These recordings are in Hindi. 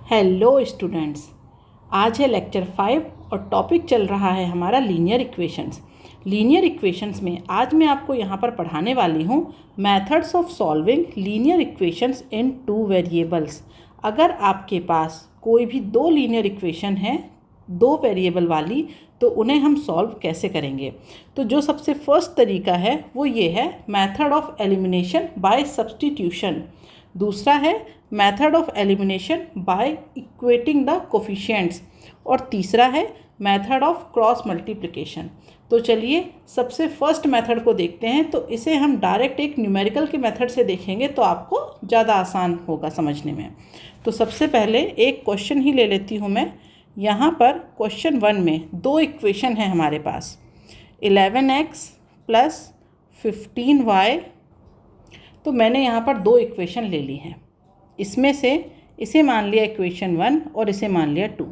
हेलो स्टूडेंट्स, आज है लेक्चर 5 और टॉपिक चल रहा है हमारा लीनियर इक्वेशंस। लीनियर इक्वेशंस में आज मैं आपको यहाँ पर पढ़ाने वाली हूँ methods of solving linear equations in two variables. अगर आपके पास कोई भी दो लीनियर इक्वेशन है दो वेरिएबल वाली, तो उन्हें हम सॉल्व कैसे करेंगे। तो जो सबसे फर्स्ट तरीका है वो ये है method of elimination by substitution. दूसरा है method of elimination by equating the coefficients और तीसरा है मेथड ऑफ क्रॉस मल्टीप्लिकेशन। तो चलिए सबसे फर्स्ट मेथड को देखते हैं। तो इसे हम डायरेक्ट एक न्यूमेरिकल के मेथड से देखेंगे तो आपको ज़्यादा आसान होगा समझने में। तो सबसे पहले एक क्वेश्चन ही ले लेती हूँ मैं। यहाँ पर क्वेश्चन 1 में दो इक्वेशन है हमारे पास, 11x प्लस 15y। तो मैंने यहाँ पर दो इक्वेशन ले ली हैं। इसमें से इसे मान लिया इक्वेशन 1 और इसे मान लिया 2।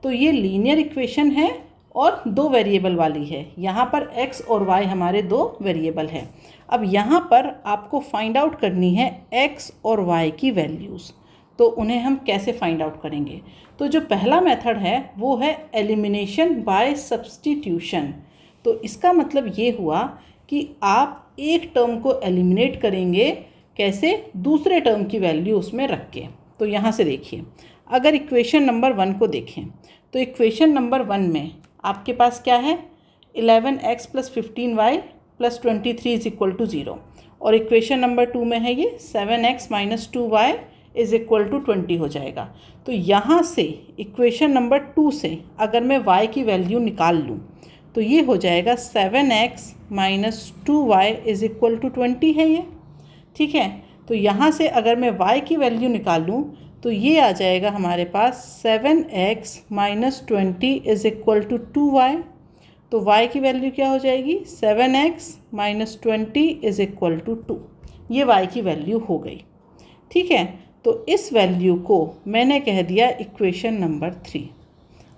तो ये लीनियर इक्वेशन है और दो वेरिएबल वाली है। यहाँ पर x और y हमारे दो वेरिएबल है। अब यहाँ पर आपको फाइंड आउट करनी है x और y की वैल्यूज़। तो उन्हें हम कैसे फाइंड आउट करेंगे। तो जो पहला मेथड है वो है एलिमिनेशन बाय सब्स्टिट्यूशन। तो इसका मतलब ये हुआ कि आप एक टर्म को एलिमिनेट करेंगे कैसे, दूसरे टर्म की वैल्यू उसमें रख के। तो यहाँ से देखिए, अगर इक्वेशन नंबर 1 को देखें तो इक्वेशन नंबर 1 में आपके पास क्या है, 11x plus 15y plus 23 is equal to 0। और इक्वेशन नंबर 2 में है ये 7x minus 2y is equal to 20 हो जाएगा। तो यहाँ से इक्वेशन नंबर 2 से अगर मैं y की वैल्यू निकाल लूँ तो ये हो जाएगा 7x minus 2y is equal to 20 है ये, ठीक है। तो यहाँ से अगर मैं y की वैल्यू निकाल लूँ तो ये आ जाएगा हमारे पास 7x minus 20 is equal to 2y। तो y की वैल्यू क्या हो जाएगी, 7x minus 20 is equal to 2। ये y की वैल्यू हो गई, ठीक है। तो इस वैल्यू को मैंने कह दिया इक्वेशन नंबर 3।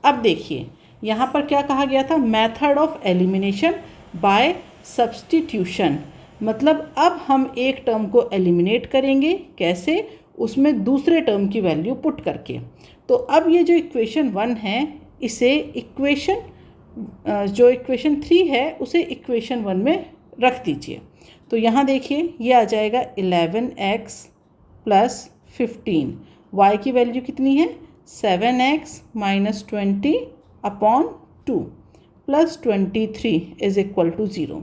अब देखिए यहाँ पर क्या कहा गया था, method of elimination by substitution. मतलब अब हम एक टर्म को एलिमिनेट करेंगे कैसे, उसमें दूसरे टर्म की वैल्यू पुट करके। तो अब ये जो इक्वेशन 1 है इसे जो इक्वेशन 3 है उसे इक्वेशन 1 में रख दीजिए। तो यहाँ देखिए ये आ जाएगा 11x प्लस 15, y की वैल्यू कितनी है 7x minus 20 upon 2 plus 23 is equal to 0।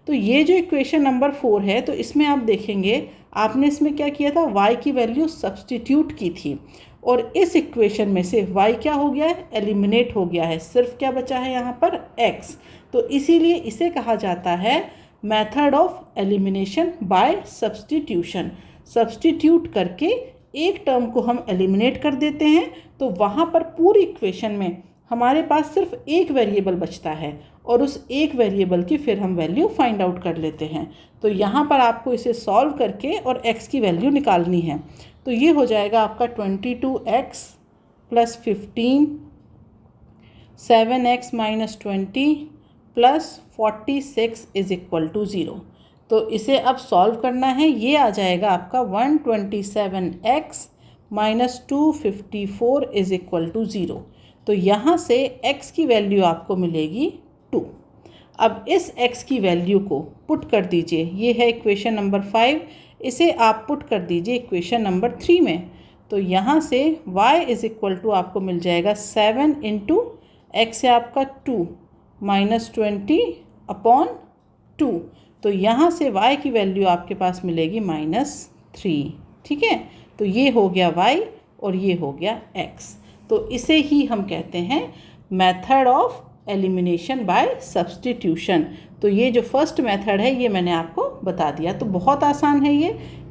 तो ये जो इक्वेशन नंबर 4 है तो इसमें आप देखेंगे आपने इसमें क्या किया था, y की वैल्यू सब्स्टिट्यूट की थी और इस इक्वेशन में से y क्या हो गया है, एलिमिनेट हो गया है। सिर्फ क्या बचा है यहाँ पर x। तो इसीलिए इसे कहा जाता है method of elimination by substitution. Substitute करके एक टर्म को हम एलिमिनेट कर देते हैं तो वहाँ पर पूरी इक्वेशन में हमारे पास सिर्फ एक वेरिएबल बचता है और उस एक वेरिएबल की फिर हम वैल्यू फाइंड आउट कर लेते हैं। तो यहाँ पर आपको इसे सॉल्व करके और x की वैल्यू निकालनी है। तो ये हो जाएगा आपका 22x plus 15, 7x minus 20 plus 46 is equal to 0। तो इसे अब सॉल्व करना है। ये आ जाएगा आपका 127x minus 254 is equal to 0। तो यहाँ से x की वैल्यू आपको मिलेगी 2। अब इस x की वैल्यू को पुट कर दीजिए, ये है इक्वेशन नंबर 5। इसे आप पुट कर दीजिए इक्वेशन नंबर 3 में। तो यहाँ से y इज इक्वल टू आपको मिल जाएगा 7 इंटू x है आपका 2 माइनस 20 अपॉन 2। तो यहाँ से y की वैल्यू आपके पास मिलेगी -3, ठीक है। तो ये हो गया y और ये हो गया x। तो इसे ही हम कहते हैं method of elimination by substitution. तो ये जो फर्स्ट मेथड है ये मैंने आपको बता दिया। तो बहुत आसान है ये।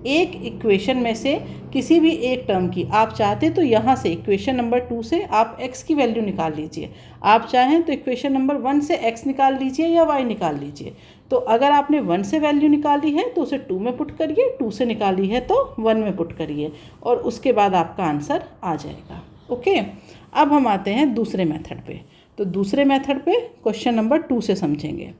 एक इक्वेशन में से किसी भी एक टर्म की आप चाहते तो यहाँ से इक्वेशन नंबर 2 से आप x की वैल्यू निकाल लीजिए। आप चाहें तो इक्वेशन नंबर 1 से x निकाल लीजिए या y निकाल लीजिए। तो अगर आपने 1 से वैल्यू निकाली है तो उसे 2 में पुट करिए, 2 से निकाली है तो 1 में पुट करिए और उसके बाद आपका आंसर आ जाएगा। ओके, अब हम आते हैं दूसरे मेथड पे। तो दूसरे मेथड पे क्वेश्चन नंबर 2 से समझेंगे।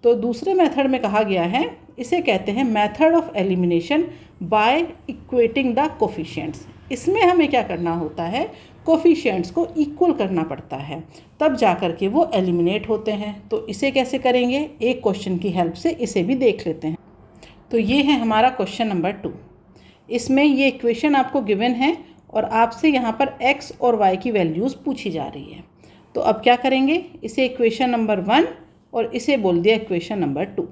तो दूसरे मेथड में कहा गया है, इसे कहते हैं method of elimination by equating the coefficients. इसमें हमें क्या करना होता है, कोफिशिएंट्स को इक्वल करना पड़ता है, तब जा कर के वो एलिमिनेट होते हैं। तो इसे कैसे करेंगे, एक क्वेश्चन की हेल्प से इसे भी देख लेते हैं। तो ये है हमारा क्वेश्चन नंबर 2। इसमें ये इक्वेशन आपको गिवन है और आपसे यहाँ पर x और y की वैल्यूज़ पूछी जा रही है। तो अब क्या करेंगे, इसे इक्वेशन नंबर 1 और इसे बोल दिया इक्वेशन नंबर 2।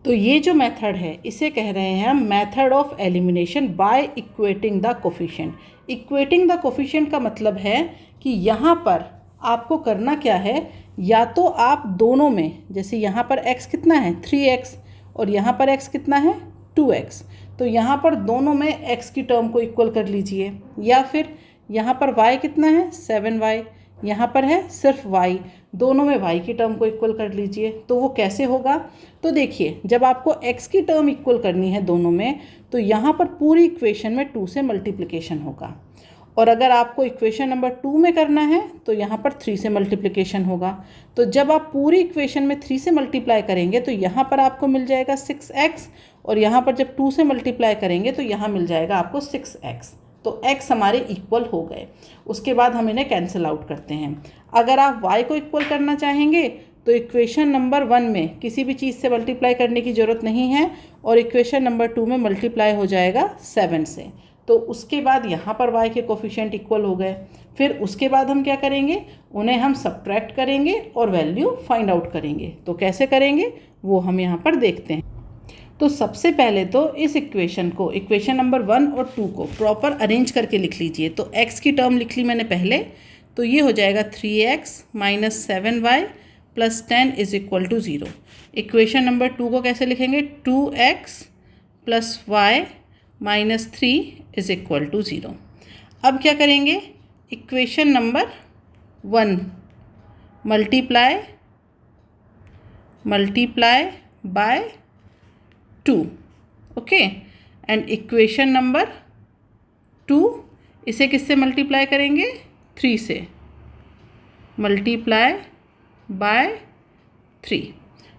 तो ये जो मेथड है इसे कह रहे हैं हम method of elimination by equating the coefficient. Equating the coefficient का मतलब है कि यहाँ पर आपको करना क्या है, या तो आप दोनों में, जैसे यहाँ पर x कितना है 3x और यहाँ पर x कितना है 2x, तो यहाँ पर दोनों में x की टर्म को इक्वल कर लीजिए, या फिर यहाँ पर y कितना है 7y, यहाँ पर है सिर्फ y, दोनों में y की टर्म को इक्वल कर लीजिए। तो वो कैसे होगा, तो देखिए जब आपको x की टर्म इक्वल करनी है दोनों में, तो यहाँ पर पूरी इक्वेशन में 2 से मल्टीप्लिकेशन होगा, और अगर आपको इक्वेशन नंबर 2 में करना है तो यहाँ पर 3 से मल्टीप्लिकेशन होगा। तो जब आप पूरी इक्वेशन में 3 से मल्टीप्लाई करेंगे तो यहाँ पर आपको मिल जाएगा 6x, और यहाँ पर जब 2 से मल्टीप्लाई करेंगे तो यहाँ मिल जाएगा आपको 6x। तो x हमारे इक्वल हो गए। उसके बाद हम इन्हें कैंसिल आउट करते हैं। अगर आप y को इक्वल करना चाहेंगे तो इक्वेशन नंबर 1 में किसी भी चीज़ से मल्टीप्लाई करने की ज़रूरत नहीं है, और इक्वेशन नंबर 2 में मल्टीप्लाई हो जाएगा 7 से। तो उसके बाद यहाँ पर y के कोफिशिएंट इक्वल हो गए। फिर उसके बाद हम क्या करेंगे, उन्हें हम सब्ट्रैक्ट करेंगे और वैल्यू फाइंड आउट करेंगे। तो कैसे करेंगे वो हम यहाँ पर देखते हैं। तो सबसे पहले तो इस इक्वेशन को, इक्वेशन नंबर 1 और 2 को प्रॉपर अरेंज करके लिख लीजिए। तो x की टर्म लिख ली मैंने पहले, तो ये हो जाएगा 3x minus 7y plus 10 is equal to 0। Equation number 2 को कैसे लिखेंगे, 2x plus y minus 3 is equal to 0। अब क्या करेंगे, equation number 1 multiply by 2, okay, and equation number 2 इसे किससे मल्टीप्लाई करेंगे, 3 से, मल्टीप्लाई बाय 3।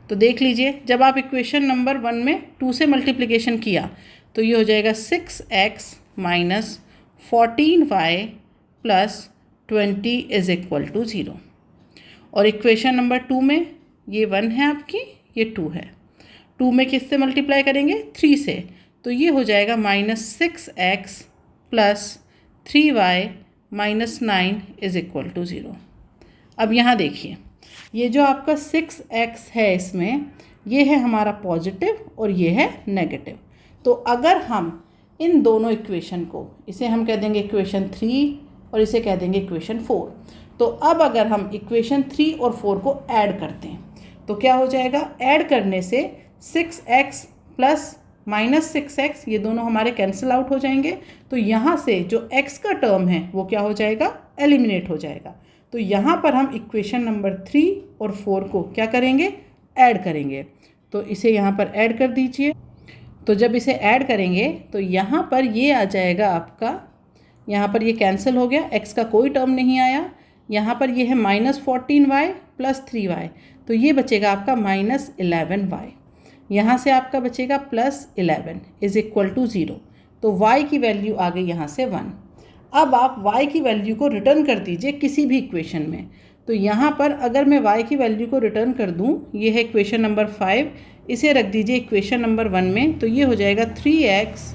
तो देख लीजिए जब आप इक्वेशन नंबर 1 में 2 से मल्टीप्लिकेशन किया तो ये हो जाएगा 6x minus 14y plus 20 is equal to 0। और इक्वेशन नंबर 2 में ये 1 है आपकी, ये 2 है, 2 में किससे मल्टीप्लाई करेंगे, 3 से, तो ये हो जाएगा minus 6x plus 3y minus 9 is equal to 0। अब यहाँ देखिए ये जो आपका 6x है, इसमें ये है हमारा पॉजिटिव और ये है नेगेटिव। तो अगर हम इन दोनों इक्वेशन को, इसे हम कह देंगे इक्वेशन 3 और इसे कह देंगे इक्वेशन 4। तो अब अगर हम इक्वेशन 3 और 4 को ऐड करते हैं तो क्या हो जाएगा, ऐड करने से 6x प्लस माइनस 6x ये दोनों हमारे कैंसिल आउट हो जाएंगे। तो यहाँ से जो x का टर्म है वो क्या हो जाएगा, एलिमिनेट हो जाएगा। तो यहाँ पर हम इक्वेशन नंबर 3 और 4 को क्या करेंगे, ऐड करेंगे। तो इसे यहाँ पर ऐड कर दीजिए। तो जब इसे ऐड करेंगे तो यहाँ पर ये आ जाएगा आपका, यहाँ पर ये कैंसिल हो गया, x का कोई टर्म नहीं आया। यहाँ पर ये है माइनस 14y प्लस 3y, तो ये बचेगा आपका माइनस 11y। यहाँ से आपका बचेगा प्लस 11 इज इक्वल टू 0। तो y की वैल्यू आ गई यहाँ से 1। अब आप y की वैल्यू को रिटर्न कर दीजिए किसी भी इक्वेशन में। तो यहाँ पर अगर मैं y की वैल्यू को रिटर्न कर दूँ, ये है इक्वेशन नंबर 5, इसे रख दीजिए इक्वेशन नंबर 1 में, तो ये हो जाएगा 3x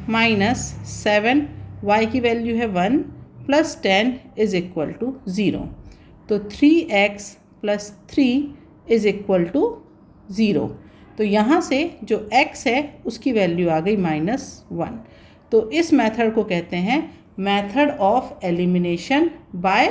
माइनस 7, y की वैल्यू है 1 प्लस 10 इज इक्वल टू 0। तो 3x plus 3 is equal to 0। तो यहाँ से जो x है उसकी वैल्यू आ गई -1। तो इस मेथड को कहते हैं method of elimination by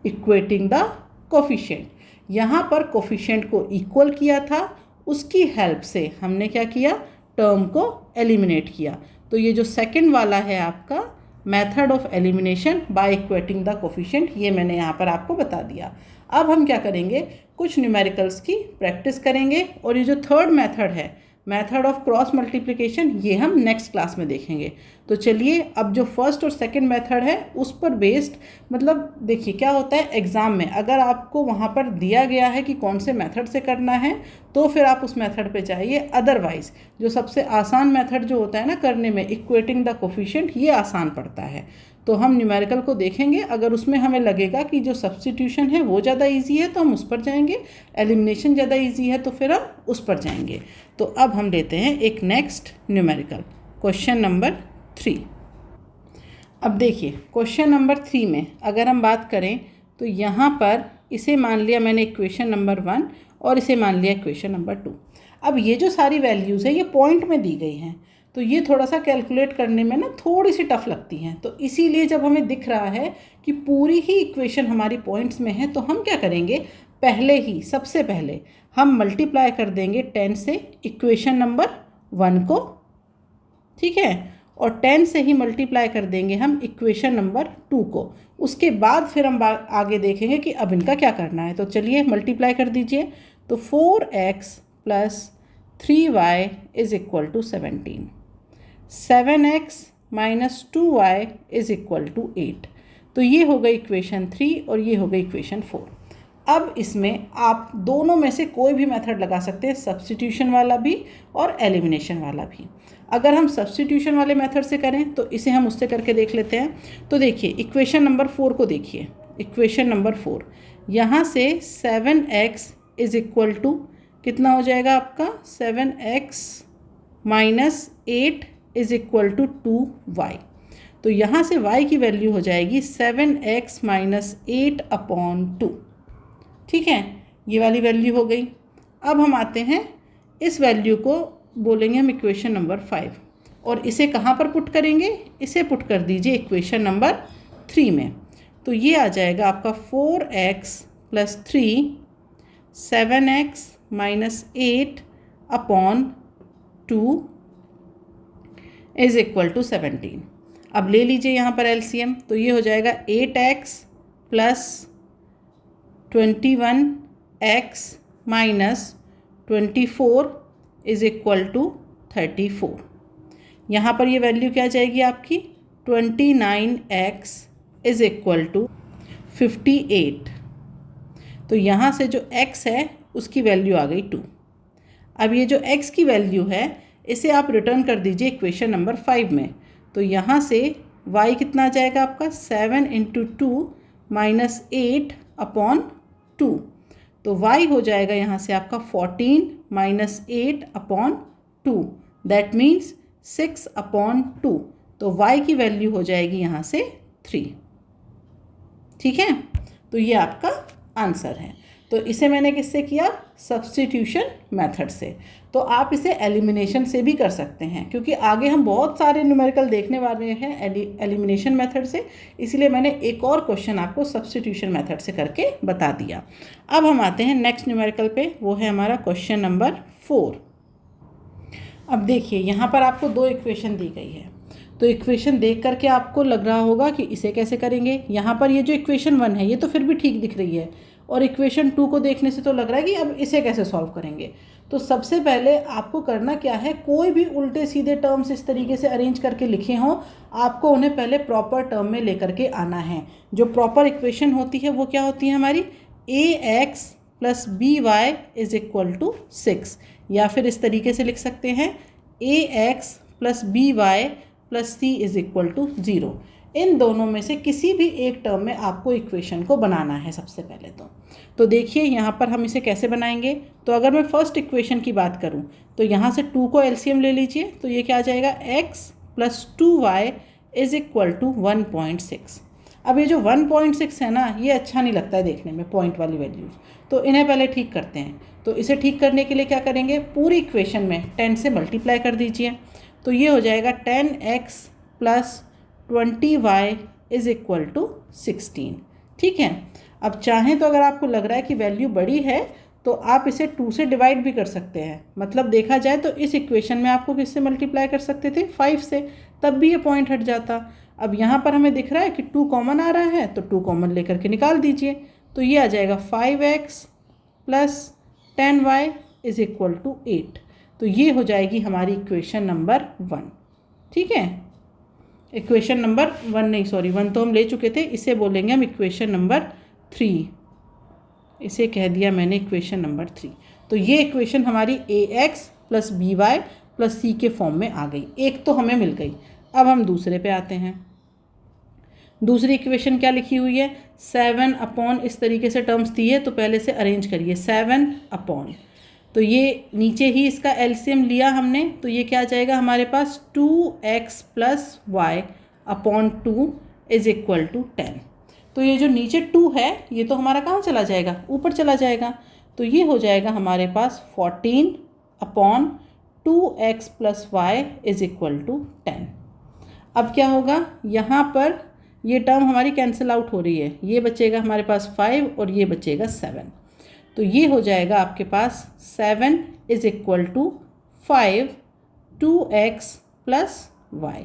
equating the coefficient. यहाँ पर कोफिशिएंट को इक्वल किया था, उसकी हेल्प से हमने क्या किया, टर्म को एलिमिनेट किया। तो ये जो सेकंड वाला है आपका method of elimination by equating the coefficient, ये मैंने यहाँ पर आपको बता दिया। अब हम क्या करेंगे, कुछ न्यूमेरिकल्स की प्रैक्टिस करेंगे, और ये जो थर्ड मेथड है, मेथड ऑफ क्रॉस मल्टीप्लिकेशन, ये हम नेक्स्ट क्लास में देखेंगे। तो चलिए अब जो फर्स्ट और सेकंड मेथड है उस पर बेस्ड, मतलब देखिए क्या होता है एग्ज़ाम में अगर आपको वहाँ पर दिया गया है कि कौन से मेथड से करना है तो फिर आप उस मेथड पे जाइए। अदरवाइज जो सबसे आसान मेथड जो होता है ना करने में, इक्वेटिंग द कोफिशिएंट, ये आसान पड़ता है। तो हम न्यूमेरिकल को देखेंगे, अगर उसमें हमें लगेगा कि जो सब्स्टिट्यूशन है वो ज़्यादा इजी है तो हम उस पर जाएंगे, एलिमिनेशन ज़्यादा इजी है तो फिर हम उस पर जाएंगे। तो अब हम लेते हैं एक नेक्स्ट न्यूमेरिकल, क्वेश्चन नंबर 3। अब देखिए क्वेश्चन नंबर 3 में अगर हम बात करें तो यहाँ पर इसे मान लिया मैंने इक्वेशन नंबर 1 और इसे मान लिया इक्वेशन नंबर 2। अब ये जो सारी वैल्यूज़ है ये पॉइंट में दी गई हैं, तो ये थोड़ा सा कैलकुलेट करने में ना थोड़ी सी टफ लगती हैं। तो इसीलिए जब हमें दिख रहा है कि पूरी ही इक्वेशन हमारी पॉइंट्स में है तो हम क्या करेंगे, पहले ही सबसे पहले हम मल्टीप्लाई कर देंगे 10 से इक्वेशन नंबर 1 को, ठीक है, और 10 से ही मल्टीप्लाई कर देंगे हम इक्वेशन नंबर 2 को। उसके बाद फिर हम आगे देखेंगे कि अब इनका क्या करना है। तो चलिए मल्टीप्लाई कर दीजिए। तो 4x + 3y = 17, 7x - 2y = 8। तो ये हो गई इक्वेशन 3 और ये हो गई इक्वेशन 4। अब इसमें आप दोनों में से कोई भी मेथड लगा सकते हैं, सब्स्टिट्यूशन वाला भी और एलिमिनेशन वाला भी। अगर हम सब्स्टिट्यूशन वाले मेथड से करें तो इसे हम उससे करके देख लेते हैं। तो देखिए इक्वेशन नंबर 4 को देखिए, इक्वेशन नंबर 4 यहाँ से 7x = कितना हो जाएगा आपका, 7x - 8 = 2y। तो यहाँ से y की वैल्यू हो जाएगी 7x - 8/2, ठीक है, ये वाली वैल्यू हो गई। अब हम आते हैं इस वैल्यू को बोलेंगे हम इक्वेशन नंबर 5 और इसे कहाँ पर पुट करेंगे, इसे पुट कर दीजिए इक्वेशन नंबर 3 में। तो ये आ जाएगा आपका 4x + 3 7x - 8/2 = 17। अब ले लीजिए यहाँ पर एलसीएम, तो ये हो जाएगा 8x + 21x - 24 = 34। यहाँ पर ये वैल्यू क्या जाएगी आपकी, 29x = 58। तो यहाँ से जो x है उसकी वैल्यू आ गई 2। अब ये जो x की वैल्यू है इसे आप रिटर्न कर दीजिए इक्वेशन नंबर 5 में। तो यहाँ से y कितना आ जाएगा आपका, 7 × 2 - 8/2। तो y हो जाएगा यहाँ से आपका 14 - 8/2, दैट मीन्स 6/2। तो y की वैल्यू हो जाएगी यहाँ से 3, ठीक है। तो ये आपका आंसर है। तो इसे मैंने किससे किया, सब्स्टिट्यूशन मेथड से। तो आप इसे एलिमिनेशन से भी कर सकते हैं, क्योंकि आगे हम बहुत सारे न्यूमेरिकल देखने वाले हैं एलिमिनेशन मेथड से, इसलिए मैंने एक और क्वेश्चन आपको सब्स्टिट्यूशन मेथड से करके बता दिया। अब हम आते हैं नेक्स्ट न्यूमेरिकल पे, वो है हमारा क्वेश्चन नंबर 4। अब देखिए यहाँ पर आपको 2 इक्वेशन दी गई है, तो इक्वेशन देख करके आपको लग रहा होगा कि इसे कैसे करेंगे। यहाँ पर ये जो इक्वेशन 1 है ये तो फिर भी ठीक दिख रही है, और इक्वेशन 2 को देखने से तो लग रहा है कि अब इसे कैसे सॉल्व करेंगे। तो सबसे पहले आपको करना क्या है, कोई भी उल्टे सीधे टर्म्स इस तरीके से अरेंज करके लिखे हों, आपको उन्हें पहले प्रॉपर टर्म में लेकर के आना है। जो प्रॉपर इक्वेशन होती है वो क्या होती है हमारी, ax + by = 6, या फिर इस तरीके से लिख सकते हैं ax + by + c = 0। इन दोनों में से किसी भी एक टर्म में आपको इक्वेशन को बनाना है सबसे पहले। तो देखिए यहाँ पर हम इसे कैसे बनाएंगे। तो अगर मैं फर्स्ट इक्वेशन की बात करूँ तो यहाँ से 2 को एलसीएम ले लीजिए, तो ये क्या आ जाएगा, x + 2y = 1.6। अब ये जो 1.6 है ना, ये अच्छा नहीं लगता है देखने में, पॉइंट वाली वैल्यूज़, तो इन्हें पहले ठीक करते हैं। तो इसे ठीक करने के लिए क्या करेंगे, पूरी इक्वेशन में 10 से मल्टीप्लाई कर दीजिए। तो ये हो जाएगा 10x + 20y = 16, ठीक है। अब चाहें तो अगर आपको लग रहा है कि वैल्यू बड़ी है तो आप इसे 2 से डिवाइड भी कर सकते हैं। मतलब देखा जाए तो इस इक्वेशन में आपको किससे मल्टीप्लाई कर सकते थे, 5 से, तब भी ये पॉइंट हट जाता। अब यहाँ पर हमें दिख रहा है कि 2 कॉमन आ रहा है, तो 2 कॉमन लेकर के निकाल दीजिए। तो ये आ जाएगा 5x + 10y = 8। तो ये हो जाएगी हमारी इक्वेशन नंबर 1, ठीक है। इक्वेशन नंबर 1 नहीं, सॉरी 1 तो हम ले चुके थे, इसे बोलेंगे हम इक्वेशन नंबर 3। इसे कह दिया मैंने इक्वेशन नंबर 3। तो ये इक्वेशन हमारी ax + by + c के फॉर्म में आ गई। एक तो हमें मिल गई। अब हम दूसरे पे आते हैं। दूसरी इक्वेशन क्या लिखी हुई है, 7 इस तरीके से टर्म्स दी है, तो पहले से अरेंज करिए। 7 तो ये नीचे ही इसका एलसीएम लिया हमने, तो ये क्या आ जाएगा हमारे पास 2x + y / 2 = 10। तो ये जो नीचे 2 है ये तो हमारा कहाँ चला जाएगा, ऊपर चला जाएगा। तो ये हो जाएगा हमारे पास 14 / 2x + y = 10। अब क्या होगा, यहाँ पर ये टर्म हमारी कैंसिल आउट हो रही है, ये बचेगा हमारे पास 5 और ये बचेगा 7। तो ये हो जाएगा आपके पास 7 = 5 2x + y।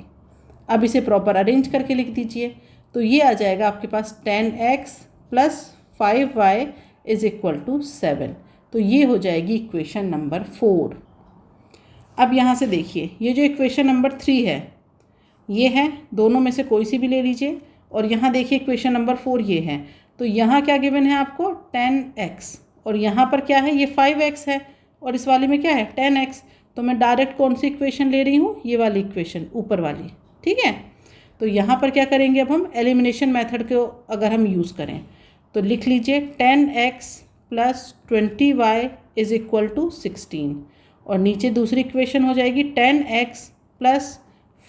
अब इसे प्रॉपर अरेंज करके लिख दीजिए। तो ये आ जाएगा आपके पास 10x + 5y = 7। तो ये हो जाएगी इक्वेशन नंबर 4। अब यहाँ से देखिए, ये जो इक्वेशन नंबर 3 है ये है, दोनों में से कोई सी भी ले लीजिए। और यहाँ देखिए इक्वेशन नंबर 4 ये है। तो यहाँ क्या गिवन है आपको, 10x, और यहाँ पर क्या है, ये 5x है, और इस वाले में क्या है 10x। तो मैं डायरेक्ट कौन सी इक्वेशन ले रही हूँ, ये वाली इक्वेशन ऊपर वाली, ठीक है। तो यहाँ पर क्या करेंगे, अब हम एलिमिनेशन मेथड को अगर हम यूज़ करें तो लिख लीजिए 10x + 20y = 16, और नीचे दूसरी इक्वेशन हो जाएगी 10x +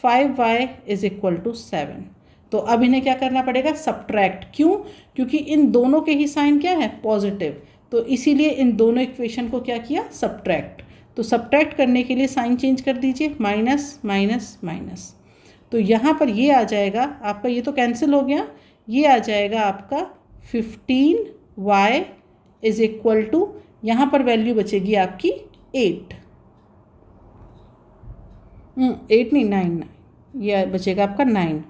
5y = 7। तो अब इन्हें क्या करना पड़ेगा, सब्ट्रैक्ट। क्यों, क्योंकि इन दोनों के ही साइन क्या है, पॉजिटिव, तो इसीलिए इन दोनों इक्वेशन को क्या किया, सब्ट्रैक्ट। तो सब्ट्रैक्ट करने के लिए साइन चेंज कर दीजिए, माइनस माइनस माइनस। तो यहाँ पर ये आ जाएगा आपका, ये तो कैंसिल हो गया, ये आ जाएगा आपका 15y = यहाँ पर वैल्यू बचेगी आपकी 8 नहीं 9, ये बचेगा आपका 9,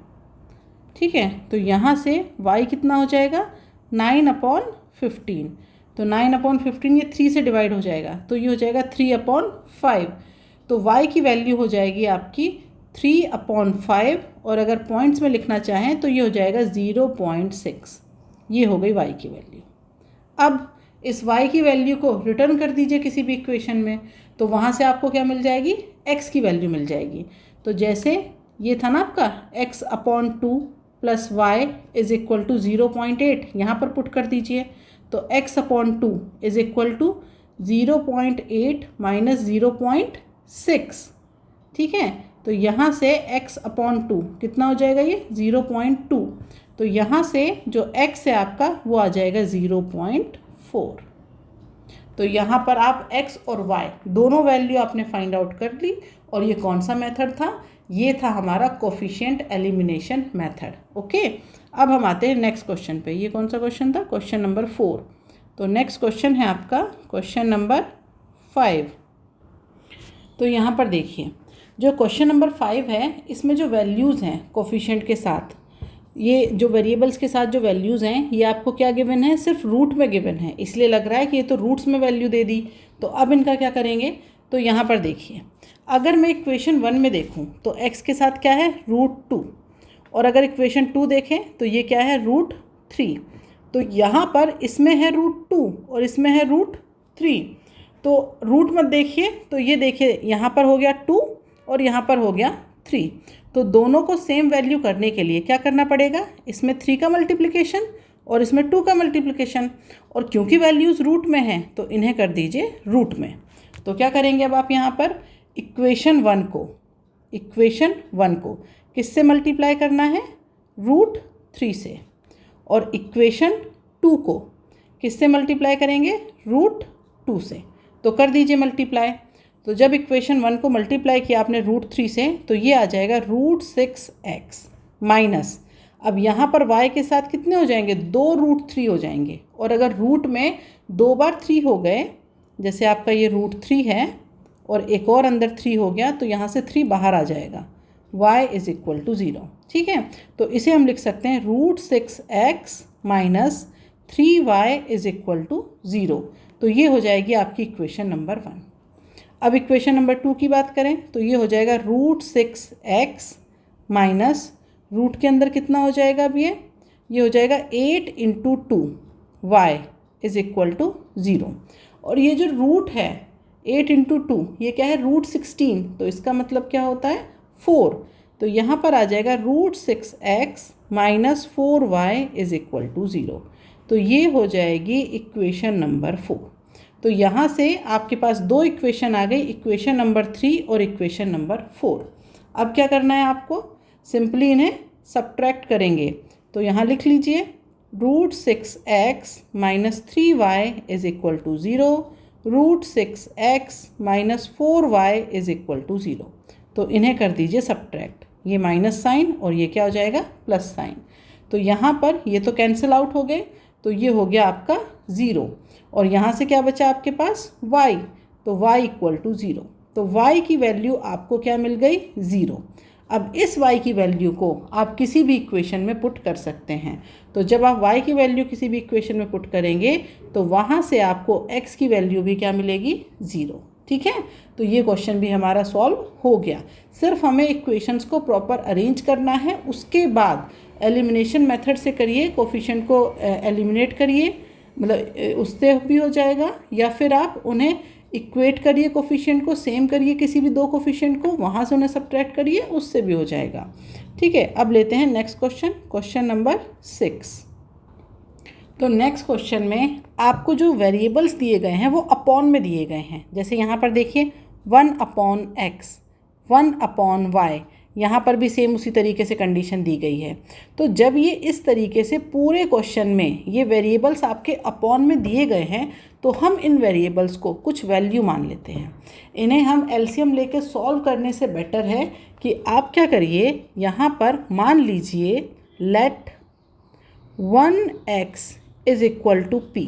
ठीक है। तो यहाँ से y कितना हो जाएगा, 9/15। तो 9/15 ये 3 से डिवाइड हो जाएगा, तो ये हो जाएगा 3/5। तो y की वैल्यू हो जाएगी आपकी 3/5, और अगर पॉइंट्स में लिखना चाहें तो ये हो जाएगा 0.6। ये हो गई y की वैल्यू। अब इस y की वैल्यू को रिटर्न कर दीजिए किसी भी इक्वेशन में, तो वहाँ से आपको क्या मिल जाएगी, x की वैल्यू मिल जाएगी। तो जैसे ये था ना आपका x/2 + y = 0.8, यहाँ पर पुट कर दीजिए। तो x/2 = 0.8 - 0.6, ठीक है। तो यहाँ से x/2 कितना हो जाएगा, ये 0.2। तो यहाँ से जो x है आपका वो आ जाएगा 0.4। तो यहाँ पर आप x और y दोनों वैल्यू आपने फाइंड आउट कर ली। और ये कौन सा मेथड था, ये था हमारा कोफिशिएंट एलिमिनेशन मेथड। ओके, अब हम आते हैं नेक्स्ट क्वेश्चन पे। ये कौन सा क्वेश्चन था, क्वेश्चन नंबर 4। तो नेक्स्ट क्वेश्चन है आपका क्वेश्चन नंबर 5। तो यहाँ पर देखिए, जो क्वेश्चन नंबर 5 है इसमें जो वैल्यूज़ हैं कोफिशिएंट के साथ, ये जो वेरिएबल्स के साथ जो वैल्यूज़ हैं ये आपको क्या गिवन है, सिर्फ रूट में गिवन है, इसलिए लग रहा है कि ये तो रूट्स में वैल्यू दे दी। तो अब इनका क्या करेंगे, तो यहाँ पर देखिए, अगर मैं इक्वेशन 1 में देखूँ तो x के साथ क्या है, √2, और अगर इक्वेशन 2 देखें तो ये क्या है, √3। तो यहाँ पर इसमें है √2 और इसमें है √3। तो रूट मत देखिए, तो ये देखिए यहाँ पर हो गया 2 और यहाँ पर हो गया 3। तो दोनों को सेम वैल्यू करने के लिए क्या करना पड़ेगा, इसमें 3 का मल्टीप्लिकेशन और इसमें 2 का मल्टीप्लिकेशन। और क्योंकि वैल्यूज़ रूट में हैं तो इन्हें कर दीजिए रूट में। तो क्या करेंगे अब आप यहाँ पर, इक्वेशन 1 को किससे मल्टीप्लाई करना है, √3 से, और इक्वेशन 2 को किससे मल्टीप्लाई करेंगे, √2 से। तो कर दीजिए मल्टीप्लाई। तो जब इक्वेशन 1 को मल्टीप्लाई किया आपने √3 से, तो ये आ जाएगा √6x माइनस, अब यहाँ पर y के साथ कितने हो जाएंगे, 2 √3 हो जाएंगे। और अगर रूट में 2 बार 3 हो गए, जैसे आपका ये √3 है और एक और अंदर 3 हो गया, तो यहाँ से 3 बाहर आ जाएगा, y = 0, ठीक है। तो इसे हम लिख सकते हैं √6x माइनस 3y = 0। तो ये हो जाएगी आपकी इक्वेशन नंबर 1। अब इक्वेशन नंबर 2 की बात करें तो ये हो जाएगा √6x माइनस रूट के अंदर कितना हो जाएगा अब ये हो जाएगा 8 into 2 y is equal to 0। और ये जो रूट है 8 इंटू 2 ये क्या है रूट 16, तो इसका मतलब क्या होता है 4। तो यहाँ पर आ जाएगा root 6x minus 4y is equal to 0। तो ये हो जाएगी इक्वेशन नंबर 4। तो यहाँ से आपके पास दो इक्वेशन आ गई, इक्वेशन नंबर 3 और इक्वेशन नंबर 4। अब क्या करना है आपको, सिंपली इन्हें सब्ट्रैक्ट करेंगे। तो यहाँ लिख लीजिए root 6x minus 3y is equal to 0, root 6x minus 4y is equal to 0। तो इन्हें कर दीजिए सब्ट्रैक्ट, ये माइनस साइन और ये क्या हो जाएगा प्लस साइन। तो यहाँ पर ये तो कैंसिल आउट हो गए, तो ये हो गया आपका 0। और यहाँ से क्या बचा आपके पास y, तो y इक्वल टू 0। तो y की वैल्यू आपको क्या मिल गई 0। अब इस y की वैल्यू को आप किसी भी इक्वेशन में पुट कर सकते हैं। तो जब आप y की वैल्यू किसी भी इक्वेशन में पुट करेंगे तो वहाँ से आपको x की वैल्यू भी क्या मिलेगी 0। ठीक है, तो ये क्वेश्चन भी हमारा सॉल्व हो गया। सिर्फ हमें इक्वेशंस को प्रॉपर अरेंज करना है, उसके बाद एलिमिनेशन मेथड से करिए, कोफिशिएंट को एलिमिनेट करिए, मतलब उससे भी हो जाएगा, या फिर आप उन्हें इक्वेट करिए, कोफिशिएंट को सेम करिए किसी भी दो कोफिशिएंट को, वहाँ से उन्हें सब्ट्रैक्ट करिए, उससे भी हो जाएगा। ठीक है, अब लेते हैं नेक्स्ट क्वेश्चन, क्वेश्चन नंबर 6। तो नेक्स्ट क्वेश्चन में आपको जो वेरिएबल्स दिए गए हैं वो अपॉन में दिए गए हैं। जैसे यहाँ पर देखिए 1/x, 1/y, यहाँ पर भी सेम उसी तरीके से कंडीशन दी गई है। तो जब ये इस तरीके से पूरे क्वेश्चन में ये वेरिएबल्स आपके अपॉन में दिए गए हैं तो हम इन वेरिएबल्स को कुछ वैल्यू मान लेते हैं। इन्हें हम एलसीएम लेके सॉल्व करने से बेटर है कि आप क्या करिए, यहाँ पर मान लीजिए let 1x is equal to p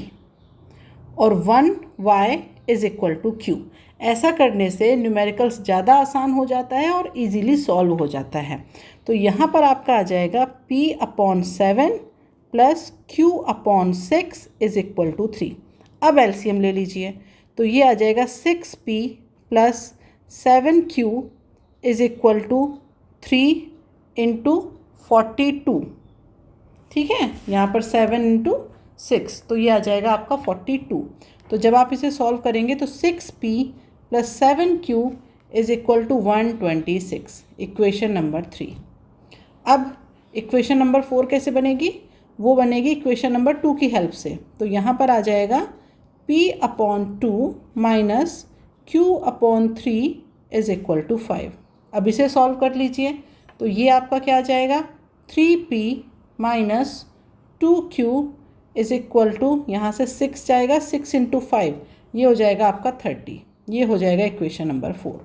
और 1y is equal to q। ऐसा करने से न्यूमेरिकल्स ज़्यादा आसान हो जाता है और इजीली सॉल्व हो जाता है। तो यहाँ पर आपका आ जाएगा p/7 plus q/6 is equal to 3। अब एलसीएम ले लीजिए, तो ये आ जाएगा 6p plus 7q is equal to 3 into 42। ठीक है, यहाँ पर 7 इंटू 6, तो ये आ जाएगा आपका 42। तो जब आप इसे सॉल्व करेंगे तो 6p plus 7q is equal to 126, equation number 3। अब इक्वेशन नंबर 4 कैसे बनेगी, वो बनेगी इक्वेशन नंबर 2 की हेल्प से। तो यहाँ पर आ जाएगा p/2 minus q/3 is equal to 5। अब इसे सॉल्व कर लीजिए, तो ये आपका क्या आ जाएगा 3p minus 2q is equal to, यहाँ से 6 जाएगा, 6 इंटू 5, ये हो जाएगा आपका 30। ये हो जाएगा इक्वेशन नंबर 4।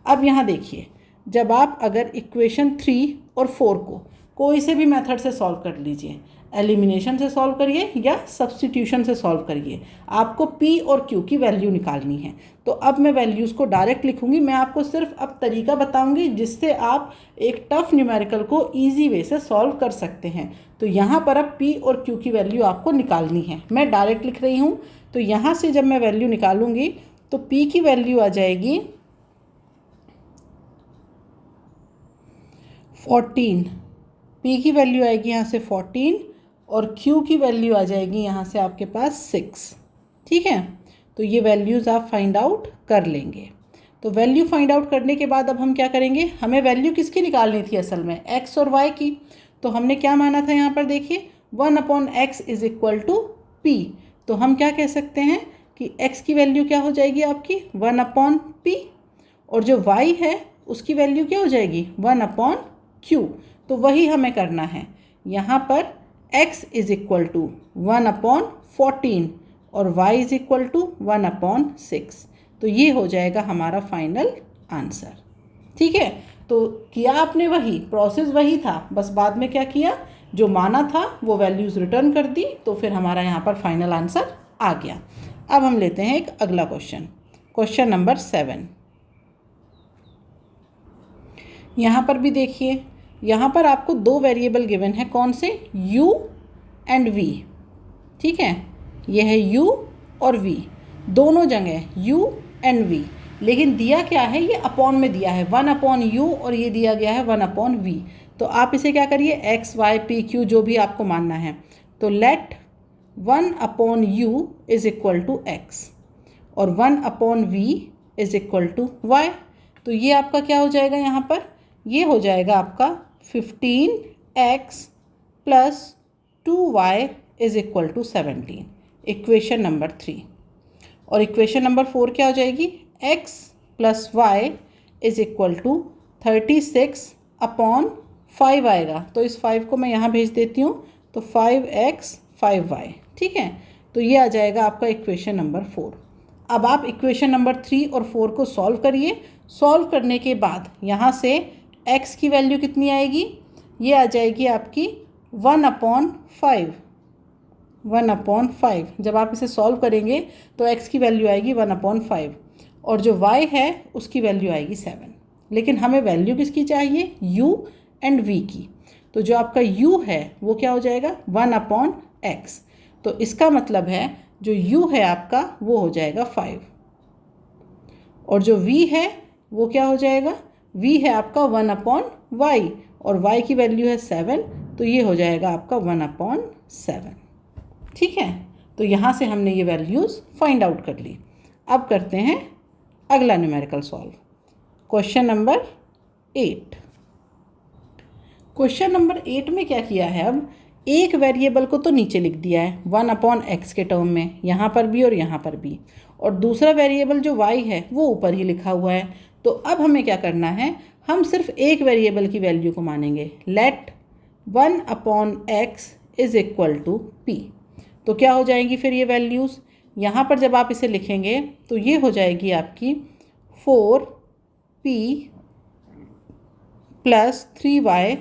अब यहाँ देखिए, जब आप अगर इक्वेशन 3 और 4 को कोई से भी मेथड से सॉल्व कर लीजिए, एलिमिनेशन से सॉल्व करिए या सब्स्टिट्यूशन से सॉल्व करिए, आपको p और q की वैल्यू निकालनी है। तो अब मैं वैल्यूज़ को डायरेक्ट लिखूंगी, मैं आपको सिर्फ अब तरीका बताऊंगी जिससे आप एक टफ न्यूमेरिकल को इजी वे से सॉल्व कर सकते हैं। तो यहाँ पर अब p और q की वैल्यू आपको निकालनी है, मैं डायरेक्ट लिख रही हूँ। तो यहाँ से जब मैं वैल्यू निकालूंगी तो p की वैल्यू आ जाएगी 14, p की वैल्यू आएगी यहाँ से 14 और q की वैल्यू आ जाएगी यहाँ से आपके पास 6। ठीक है, तो ये वैल्यूज़ आप फाइंड आउट कर लेंगे। तो वैल्यू फाइंड आउट करने के बाद अब हम क्या करेंगे, हमें वैल्यू किसकी निकालनी थी असल में, x और y की। तो हमने क्या माना था यहाँ पर देखिए 1/x is equal to p। तो हम क्या कह सकते हैं कि x की वैल्यू क्या हो जाएगी आपकी 1/p और जो y है उसकी वैल्यू क्या हो जाएगी 1/q। तो वही हमें करना है, यहाँ पर x इज इक्वल टू 1/14 और y इज इक्वल टू 1/6। तो ये हो जाएगा हमारा फाइनल आंसर। ठीक है, तो किया आपने वही, प्रोसेस वही था, बस बाद में क्या किया, जो माना था वो वैल्यूज़ रिटर्न कर दी, तो फिर हमारा यहाँ पर फाइनल आंसर आ गया। अब हम लेते हैं एक अगला क्वेश्चन, क्वेश्चन नंबर 7। यहाँ पर भी देखिए, यहाँ पर आपको दो वेरिएबल गिवन है, कौन से, u एंड v। ठीक है, ये है u और v, दोनों जगह u एंड v, लेकिन दिया क्या है, ये अपॉन में दिया है 1/u और ये दिया गया है 1/v। तो आप इसे क्या करिए, एक्स वाई पी क्यू जो भी आपको मानना है, तो let 1/u is equal to x और 1/v is equal to Y. तो ये आपका क्या हो जाएगा यहाँ पर, ये हो जाएगा आपका 15x plus 2y is equal to 17, equation number 3। और इक्वेशन नंबर 4 क्या हो जाएगी, x plus y is equal to 36/5 आएगा। तो इस 5 को मैं यहाँ भेज देती हूँ, तो 5x 5y, ठीक है। तो ये आ जाएगा आपका इक्वेशन नंबर 4। अब आप इक्वेशन नंबर 3 और 4 को सॉल्व करिए। सॉल्व करने के बाद यहाँ से x की वैल्यू कितनी आएगी, ये आ जाएगी आपकी 1/5। 1/5 जब आप इसे सॉल्व करेंगे तो x की वैल्यू आएगी 1/5 और जो y है उसकी वैल्यू आएगी 7। लेकिन हमें वैल्यू किसकी चाहिए, u एंड v की। तो जो आपका u है वो क्या हो जाएगा 1/x। तो इसका मतलब है जो u है आपका वो हो जाएगा 5 और जो v है वो क्या हो जाएगा, v है आपका 1/y और y की वैल्यू है 7, तो ये हो जाएगा आपका 1/7, ठीक है। तो यहाँ से हमने ये वैल्यूज़ फाइंड आउट कर ली। अब करते हैं अगला numerical solve, question number 8। Question number 8 में क्या किया है, अब एक वेरिएबल को तो नीचे लिख दिया है 1/x के टर्म में, यहाँ पर भी और यहाँ पर भी, और दूसरा वेरिएबल जो y है वो ऊपर ही लिखा हुआ है। तो अब हमें क्या करना है, हम सिर्फ एक वेरिएबल की वैल्यू को मानेंगे, let 1/x is equal to p। तो क्या हो जाएंगी फिर ये वैल्यूज़, यहाँ पर जब आप इसे लिखेंगे तो ये हो जाएगी आपकी 4p plus 3y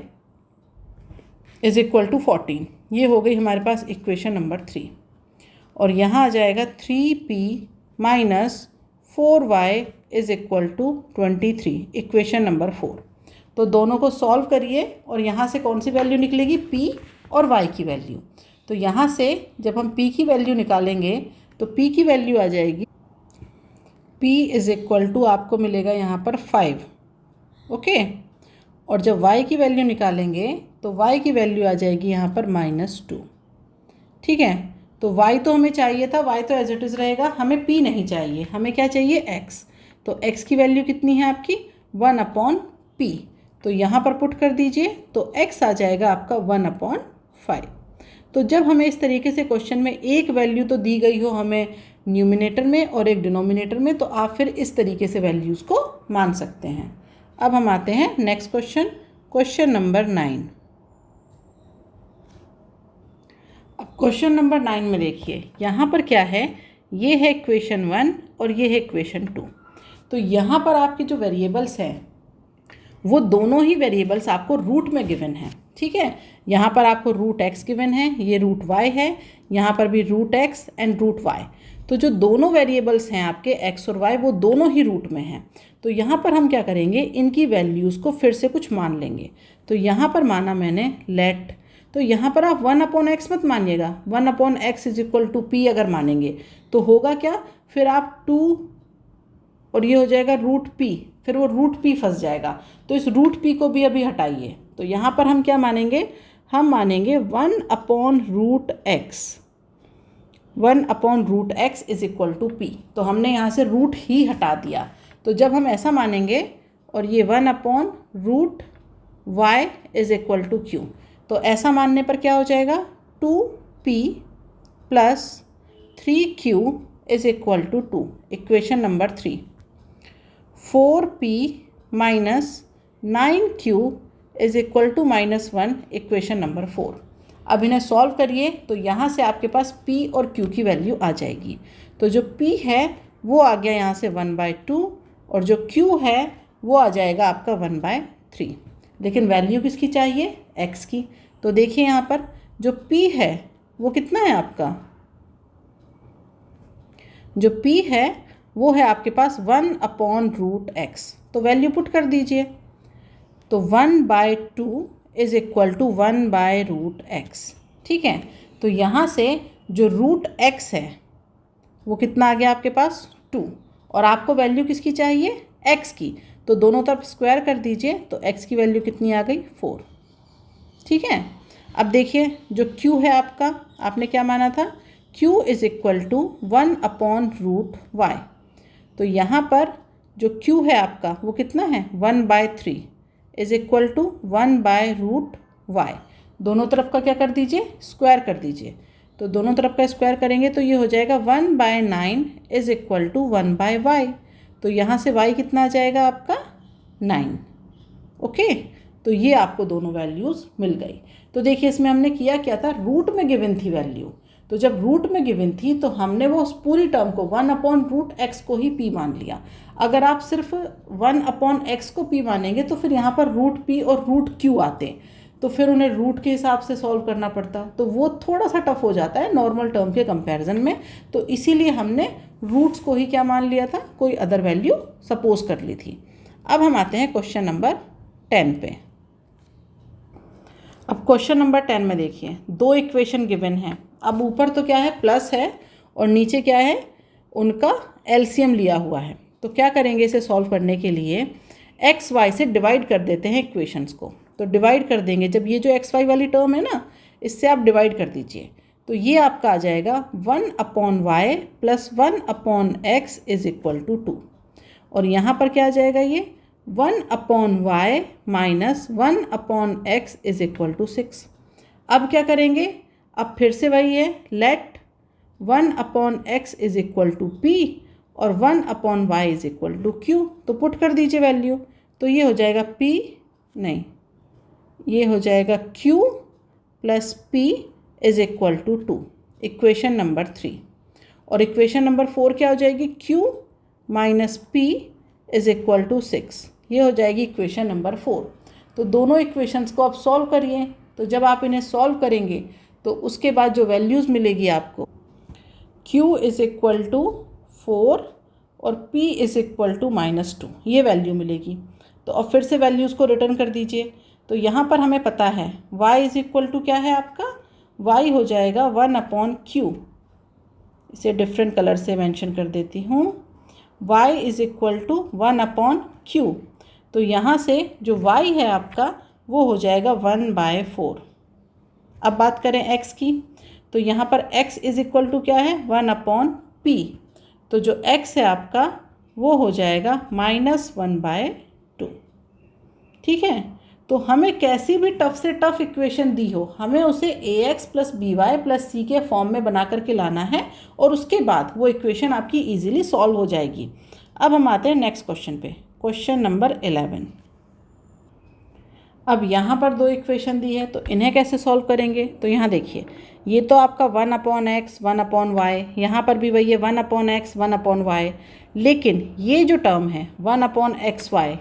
is equal to 14। ये हो गई हमारे पास इक्वेशन नंबर 3। और यहाँ आ जाएगा 3p minus 4y is equal to 23, equation number 4। तो दोनों को सॉल्व करिए और यहाँ से कौन सी वैल्यू निकलेगी, p और y की वैल्यू। तो यहाँ से जब हम p की वैल्यू निकालेंगे तो p की वैल्यू आ जाएगी, p इज इक्वल टू आपको मिलेगा यहाँ पर 5, ओके। और जब y की वैल्यू निकालेंगे तो y की वैल्यू आ जाएगी यहाँ पर -2, ठीक है। तो y तो हमें चाहिए था, y तो एज इट इज़ रहेगा, हमें p नहीं चाहिए, हमें क्या चाहिए x। तो x की वैल्यू कितनी है आपकी 1/p। तो यहाँ पर पुट कर दीजिए, तो x आ जाएगा आपका 1/5। तो जब हमें इस तरीके से क्वेश्चन में एक वैल्यू तो दी गई हो हमें न्यूमिनेटर में और एक डिनोमिनेटर में, तो आप फिर इस तरीके से वैल्यूज़ को मान सकते हैं। अब हम आते हैं नेक्स्ट क्वेश्चन, क्वेश्चन नंबर 9। अब क्वेश्चन नंबर 9 में देखिए यहाँ पर क्या है, ये है इक्वेशन 1 और ये है इक्वेशन 2। तो यहाँ पर आपके जो वेरिएबल्स हैं वो दोनों ही वेरिएबल्स आपको रूट में गिवन है, ठीक है। यहाँ पर आपको रूट x गिवन है, ये रूट y है, यहाँ पर भी root x and root y। तो जो दोनों वेरिएबल्स हैं आपके x और y वो दोनों ही रूट में हैं। तो यहाँ पर हम क्या करेंगे, इनकी वैल्यूज़ को फिर से कुछ मान लेंगे। तो यहाँ पर माना मैंने लेट, तो यहाँ पर आप 1/x मत मानिएगा, 1/x is equal to p अगर मानेंगे तो होगा क्या, फिर आप 2 और ये हो जाएगा रूट p, फिर वो रूट p फंस जाएगा। तो इस रूट p को भी अभी हटाइए। तो यहाँ पर हम क्या मानेंगे, हम मानेंगे 1/√x, 1/√x is equal to p। तो हमने यहाँ से रूट ही हटा दिया। तो जब हम ऐसा मानेंगे और ये 1/√y is equal to q, तो ऐसा मानने पर क्या हो जाएगा, 2p plus 3q is equal to 2, equation number 3। 4p minus 9q is equal to -1, equation number 4। अब इन्हें सॉल्व करिए तो यहाँ से आपके पास p और q की वैल्यू आ जाएगी। तो जो p है वो आ गया यहाँ से 1/2 और जो q है वो आ जाएगा आपका 1/3। लेकिन वैल्यू किसकी चाहिए, x की। तो देखिए यहाँ पर जो p है वो कितना है आपका, जो p है वो है आपके पास 1/√x। तो वैल्यू पुट कर दीजिए, तो 1/2 इज इक्वल टू 1/√x, ठीक है। तो यहाँ से जो रूट x है वो कितना आ गया आपके पास 2, और आपको वैल्यू किसकी चाहिए, x की। तो दोनों तरफ स्क्वायर कर दीजिए, तो x की वैल्यू कितनी आ गई 4। ठीक है। अब देखिए जो q है आपका, आपने क्या माना था, q is equal to 1/√y। तो यहाँ पर जो q है आपका वो कितना है, 1/3 इज इक्वल टू 1/√y। दोनों तरफ का क्या कर दीजिए, स्क्वायर कर दीजिए। तो दोनों तरफ का स्क्वायर करेंगे तो ये हो जाएगा 1/9 इज इक्वल टू 1/y। तो यहाँ से y कितना आ जाएगा आपका, 9। ओके, तो ये आपको दोनों वैल्यूज़ मिल गई। तो देखिए इसमें हमने किया क्या था, रूट में गिवन थी वैल्यू। तो जब रूट में गिवन थी तो हमने वो उस पूरी टर्म को 1/√x को ही p मान लिया। अगर आप सिर्फ 1/x को p मानेंगे तो फिर यहाँ पर √p और √q आते, तो फिर उन्हें रूट के हिसाब से सॉल्व करना पड़ता, तो वो थोड़ा सा टफ हो जाता है नॉर्मल टर्म के कंपैरिजन में। तो इसीलिए हमने रूट्स को ही क्या मान लिया था, कोई अदर वैल्यू सपोज कर ली थी। अब हम आते हैं क्वेश्चन नंबर 10 पे। अब क्वेश्चन नंबर 10 में देखिए दो इक्वेशन गिवन है। अब ऊपर तो क्या है, प्लस है, और नीचे क्या है, उनका एलसीएम लिया हुआ है। तो क्या करेंगे इसे सॉल्व करने के लिए, एक्स वाई से डिवाइड कर देते हैं इक्वेशंस को। तो डिवाइड कर देंगे, जब ये जो एक्स वाई वाली टर्म है ना, इससे आप डिवाइड कर दीजिए। तो ये आपका आ जाएगा 1/y plus 1/x is equal to 2। और यहाँ पर क्या आ जाएगा, ये 1/y minus 1/x is equal to 6। अब क्या करेंगे, अब फिर से वही है, let 1/x is equal to p और 1/y is equal to q। तो पुट कर दीजिए वैल्यू। तो ये हो जाएगा p, नहीं, ये हो जाएगा q plus p is equal to 2, equation number 3। और इक्वेशन नंबर 4 क्या हो जाएगी, q minus p is equal to 6। ये हो जाएगी इक्वेशन नंबर 4। तो दोनों इक्वेशंस को आप सॉल्व करिए। तो जब आप इन्हें सॉल्व करेंगे तो उसके बाद जो वैल्यूज़ मिलेगी आपको, q इज इक्वल टू 4 और p इज इक्वल टू -2, ये वैल्यू मिलेगी। तो अब फिर से वैल्यूज़ को रिटर्न कर दीजिए। तो यहाँ पर हमें पता है y इज इक्वल टू क्या है आपका, y हो जाएगा 1/q। इसे डिफरेंट कलर से मेंशन कर देती हूँ, y is equal to 1/q। तो यहाँ से जो y है आपका वो हो जाएगा 1/4। अब बात करें x की, तो यहाँ पर x इज इक्वल टू क्या है, 1/p। तो जो x है आपका वो हो जाएगा -1/2। ठीक है। तो हमें कैसी भी टफ से टफ इक्वेशन दी हो, हमें उसे ax plus by plus c के फॉर्म में बना करके लाना है, और उसके बाद वो इक्वेशन आपकी इजीली सॉल्व हो जाएगी। अब हम आते हैं नेक्स्ट क्वेश्चन पे, क्वेश्चन नंबर 11। अब यहाँ पर दो इक्वेशन दी है, तो इन्हें कैसे सॉल्व करेंगे। तो यहाँ देखिए, ये तो आपका 1/x 1/y, यहाँ पर भी वही है 1/x 1/y, लेकिन ये जो टर्म है 1/xy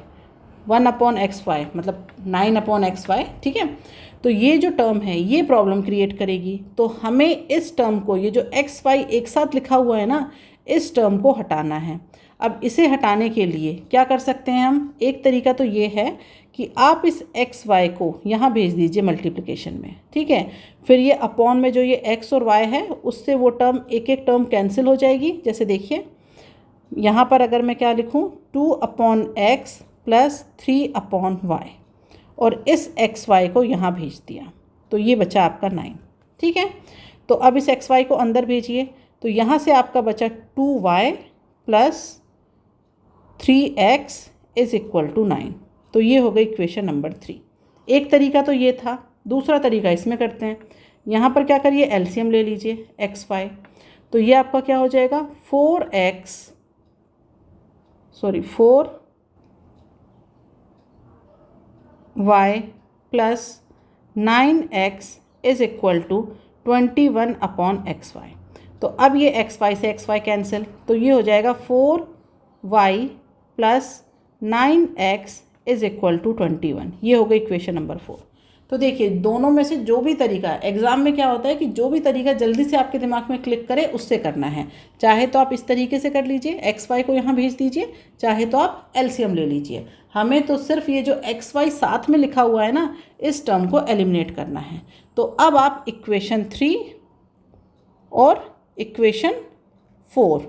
मतलब 9/xy, ठीक है। तो ये जो टर्म है ये प्रॉब्लम क्रिएट करेगी। तो हमें इस टर्म को, ये जो एक्स वाई एक साथ लिखा हुआ है ना, इस टर्म को हटाना है। अब इसे हटाने के लिए क्या कर सकते हैं हम, एक तरीका तो ये है कि आप इस एक्स वाई को यहाँ भेज दीजिए मल्टीप्लिकेशन में, ठीक है। फिर ये अपॉन में जो ये एक्स और वाई है उससे वो टर्म, एक एक टर्म कैंसिल हो जाएगी। जैसे देखिए यहाँ पर अगर मैं क्या लिखूँ, 2/x प्लस 3/y, और इस एक्स वाई को यहाँ भेज दिया, तो ये बचा आपका 9, ठीक है। तो अब इस एक्स वाई को अंदर भेजिए, तो यहाँ से आपका बचा 2y plus 3x is equal to 9। तो ये हो गई इक्वेशन नंबर 3। एक तरीका तो ये था, दूसरा तरीका इसमें करते हैं। यहाँ पर क्या करिए, एलसीएम ले लीजिए एक्स वाई। तो ये आपका क्या हो जाएगा, 4y plus 9x is equal to 21/xy। तो अब ये एक्स वाई से एक्स वाई कैंसिल, तो ये हो जाएगा 4y plus 9x is equal to 21। ये हो गई इक्वेशन नंबर 4। तो देखिए दोनों में से जो भी तरीका, एग्ज़ाम में क्या होता है कि जो भी तरीका जल्दी से आपके दिमाग में क्लिक करे उससे करना है। चाहे तो आप इस तरीके से कर लीजिए, एक्स वाई को यहाँ भेज दीजिए, चाहे तो आप एलसीएम ले लीजिए। हमें तो सिर्फ ये जो एक्स वाई साथ में लिखा हुआ है ना, इस टर्म को एलिमिनेट करना है। तो अब आप इक्वेशन 3 और इक्वेशन 4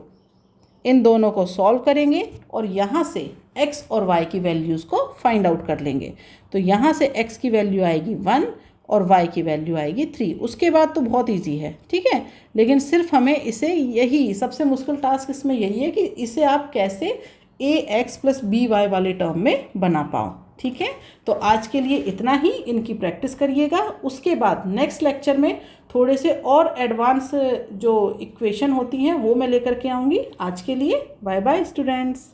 इन दोनों को सॉल्व करेंगे और यहाँ से x और y की वैल्यूज़ को फाइंड आउट कर लेंगे। तो यहाँ से x की वैल्यू आएगी 1 और y की वैल्यू आएगी 3। उसके बाद तो बहुत इजी है, ठीक है। लेकिन सिर्फ हमें इसे, यही सबसे मुश्किल टास्क इसमें यही है कि इसे आप कैसे ax + by वाले टर्म में बना पाओ, ठीक है। तो आज के लिए इतना ही, इनकी प्रैक्टिस करिएगा। उसके बाद नेक्स्ट लेक्चर में थोड़े से और एडवांस जो इक्वेशन होती हैं वो मैं लेकर के आऊँगी। आज के लिए बाय बाय स्टूडेंट्स।